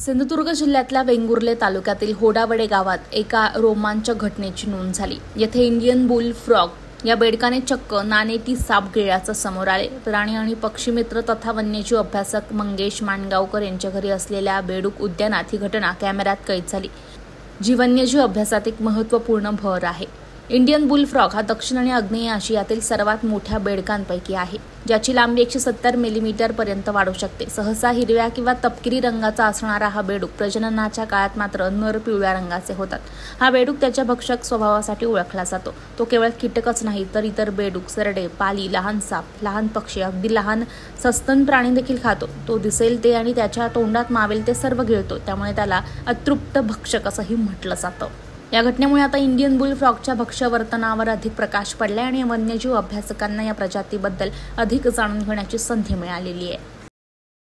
सिंधुदुर्ग जिल्ह्यातल्या वेंगुर्ले तालुक्यातील होडावडे गावात एका रोमांचक घटनेची नोंद झाली। येथे इंडियन बुल फ्रॉग या बेडकाने चक्क नानेटी साप गिळल्याचं समोर आले। प्राणी आणि पक्षी मित्र तथा वन्यजीव अभ्यासक मंगेश माणगावकर यांच्या घरी असलेल्या बेडूक उद्यानात ही घटना कॅमेऱ्यात कैद झाली, जी वन्यजीव अभ्यासात एक महत्त्वपूर्ण भर आहे। इंडियन बुल फ्रॉग हा दक्षिण आणि आग्नेय आशियातील सर्वात मोठ्या बेडकांपैकी आहे, ज्याची लांबी 170 मिलीमीटर पर्यंत वाढू शकते। सहसा हिरव्या किंवा तपकिरी रंगाचा असणारा हा बेडूक प्रजननाच्या काळात मात्र नर पिवळ्या रंगाचे होतात। हा बेडूक त्याच्या भक्षक स्वभावासाठी ओळखला जातो। तो केवळ कीटकच नाही तर इतर बेडूक, सरडे, पाली, लहान साप, लहान पक्षी, अगदी लहान सस्तन प्राणी देखील खातो। तो दिसेल ते आणि त्याच्या तोंडात मावेल ते सर्व गिळतो, त्यामुळे त्याला अतृप्त भक्षक असंही म्हटलं जातं। या घटनेमुळे आता इंडियन बुल फ्रॉगच्या भक्ष्य वर्तनावर अधिक प्रकाश पडलाय आणि वन्यजीव अभ्यासकांना या प्रजातीबद्दल अधिक जाणून घेण्याची संधी मिळालेली आहे।